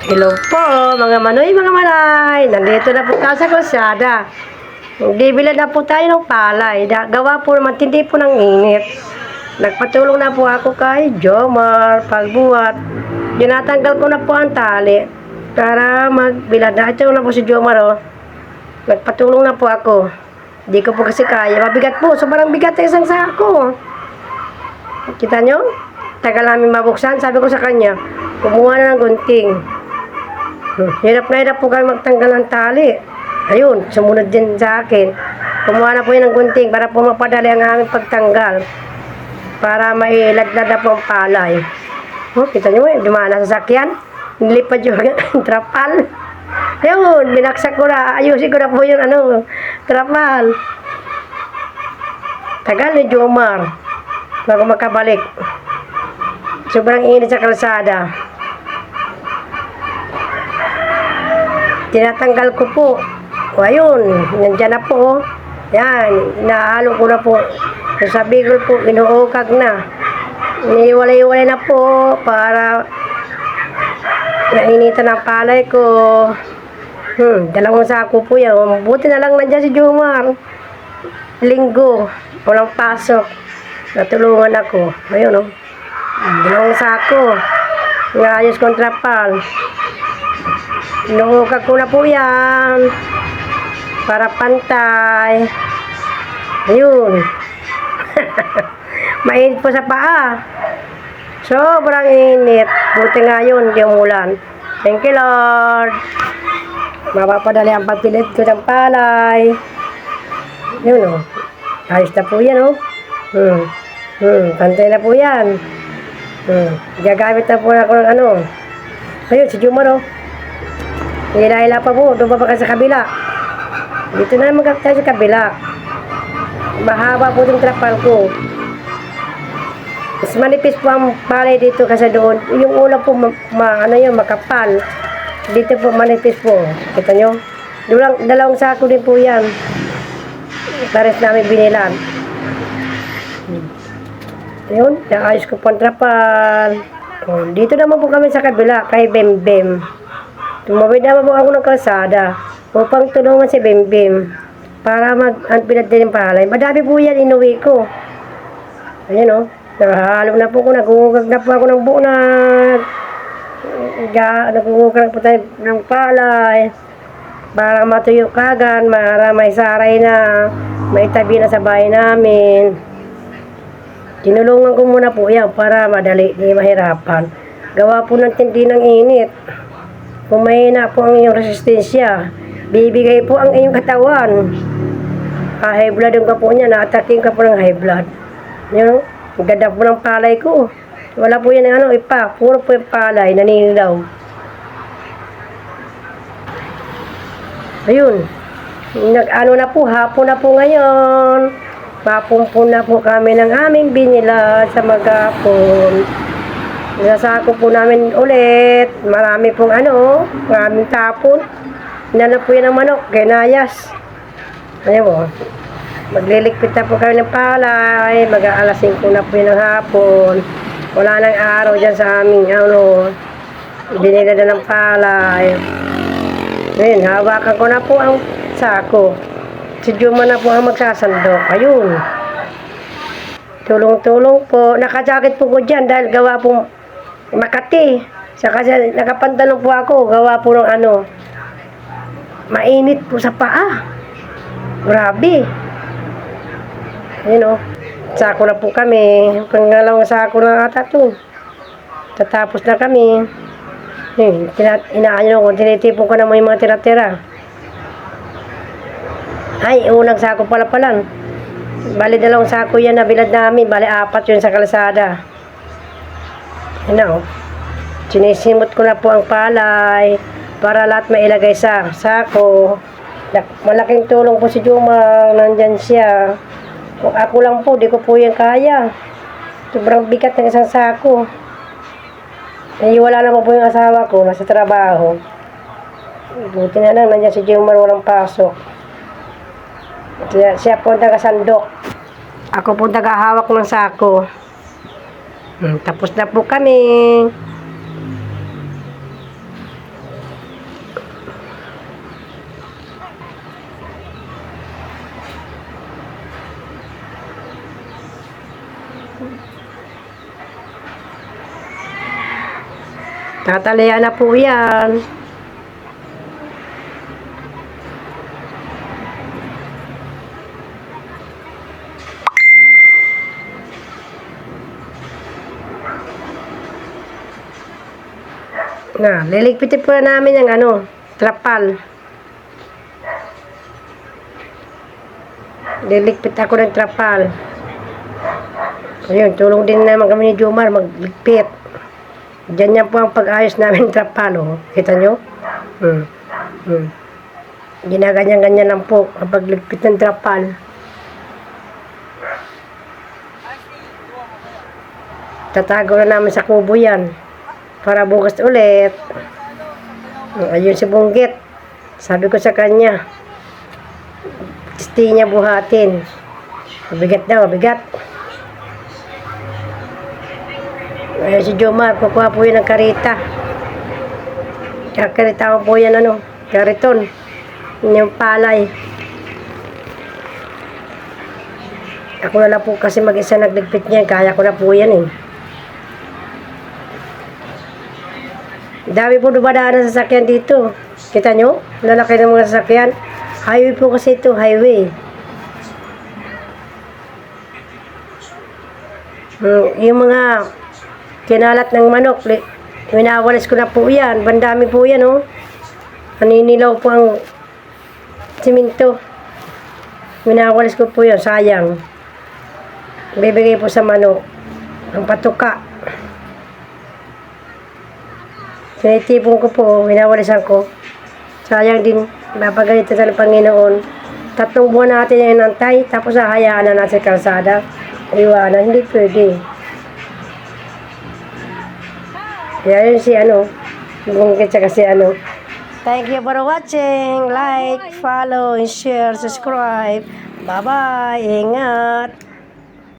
Hello po, mga manoy, mga manay. Nandito na po tayo sa kalsada. Bibili na po tayo ng palay. Gawa po naman, tindi po ng init. Nagpatulong na po ako kay Jomar pagbuhat. Dinatanggal ko na po ang tali para magbilad na. Ito na po si Jomar, oh. Nagpatulong na po ako. Hindi ko po kasi kaya. Mabigat po, sobrang bigat ang isang sako. Kita nyo? Tagal namin mabuksan. Sabi ko sa kanya, kumuha na ng gunting. Hirap na hirap po kami magtanggal ng tali. Ayun, sumunod din sa akin. Kumuha na po yun ng gunting para po mapadali ang aming pagtanggal. Para mailaglag na po ang palay. Oh, kita nyo eh, dumaan na sa sakyan. Nilipad yung trapal. Ayun, binaksak ko na. Ayusin ko na po yung trapal. Tagal ni Jomar bago makabalik. Sobrang init sa kalsada. Tinatanggal ko po. O ayun, nandiyan na po. Yan, inahalo ko na po. So, sa bigol po, inuukag na. Iniwalay-iwalay na po para nainitan ang palay ko. Dalawang sako po yan. Buti na lang nandiyan si Jomar. Linggo, walang pasok. Natulungan ako. Ayun, oh. Dalawang sako. Ngayos kong trapal. Inuukag ko na po yan para pantay. Ayun. Mainit po sa paa. Sobrang init. Buti nga yun, yung ulan. Thank you, Lord. Mapapadali ang pagpilit ko ng palay. Yun, oh. Ayos na po yan, oh. Pantay na po yan. Gagamit na po ako ng ayun, si Jomar, oh. Hila-hila pa po, doon pa sa kabila. Dito na naman tayo sa kabila. Mahaba po yung trapal ko. Mas manipis po ang palay dito kasi doon. Yung una po, makapal. Dito po manipis po. Kita nyo? Dalawang sako din po yan. Pares namin binilan. Ayun, naayos ko po ang trapal. Dito naman po kami sa kabila, kay Bembem. Tumawid naman po ako ng kalsada upang tulungan si Bembem para mag-anpilad din ng palay. Madami po yan inuwi ko. Ayan, o. Nakahalo na po ko. Nagugugag na po ako ng buo na nagugugag po tayo ng palay para matuyo kagan, para may saray na may tabi na sa bahay namin. Tinulungan ko muna po yan para madali, di mahirapan. Gawa po ng tindi ng init. Kung mahina po ang iyong resistensya, bibigay po ang iyong katawan. High blood yung ka po niya, na-attacking ka po ng high blood. Yun, ang ganda po ng palay ko. Wala po yan ipa, puro po yung palay, naninilaw. Ayun, na po, hapon na po ngayon. Papumpun na po kami ng aming binila sa maghapon. Nasako po namin ulit. Marami pong maraming tapon. Inanap po yan ng manok, ginayas. Ayan po. Magliligpit na po kami ng palay. Mag-aalas 5 na po yun ng hapon. Wala nang araw dyan sa aming binila na ng palay. Ayan, hawakan ko na po ang sako. Si Jomar na po ang magsasandok. Ayun. Tulong-tulong po. Nakajakit po ko dyan dahil gawa po Makati. Saka nakapantalong po ako. Gawa po ng mainit po sa paa. Grabe. Ayun, oh. Sako na po kami. Pangalawang sako na ata ito. Tatapos na kami. Inaano ko. Tinitipon ko na mo yung mga tira-tira. Ay, unang sako pala. Bali, dalawang sako yan na bilad namin. Bali, 4 yun sa kalsada. Ano, sinisimot ko na po ang palay para lahat mailagay sa sako. Malaking tulong po si Jomar. Nandyan siya. Kung ako lang po, di ko po yan kaya. Sobrang bigat ng isang sako. Wala naman po yung asawa ko. Nasa trabaho. Buti na lang, nandyan si Jomar, walang pasok. Siya po taga-sandok. Ako po taga-hawak ng sako. Tapos na po kami. Tatalayan na po yan. Na, liligpitin po na namin yung ano, trapal. Liligpit ako ng trapal. Ayun, tulong din naman kami ni Jomar magligpit. Diyan yan po ang pag-ayos namin ng trapal, oh. Kita nyo? Ginaganyan-ganyan lang po ang pagligpit ng trapal. Tatago na namin sa kubo yan. Para bukas ulit. Ayun si Bunggit. Sabi ko sa kanya, gusto niya buhatin. Mabigat daw, mabigat. Ayun si Jomar, kukuha po yun ng karita. Kakarita ko po yan, ano, kariton. Yung palay. Ako na lang po kasi mag-isa nagligpit niya. Kaya ko na po yan, eh. Dami po dumadaan sa sasakyan dito. Kita nyo? Lalaki ng mga sasakyan. Highway po kasi ito, highway. Yung mga kinalat ng manok, minawalis ko na po yan. Bandami po yan, oh. Naninilaw po ang simento. Minawalis ko po yan, sayang. Bibigay po sa manok. Ang patuka. Tinitipon ko po, winawalisan ko. Sayang din, napaganito ng Panginoon. 3 buwan natin yung nantay, tapos hahayaan na natin kalsada. Iwanan, hindi pwede. Kaya yun si ano, Bunggit siya kasi ano. Thank you for watching. Like, follow, and share, subscribe. Bye-bye. Ingat.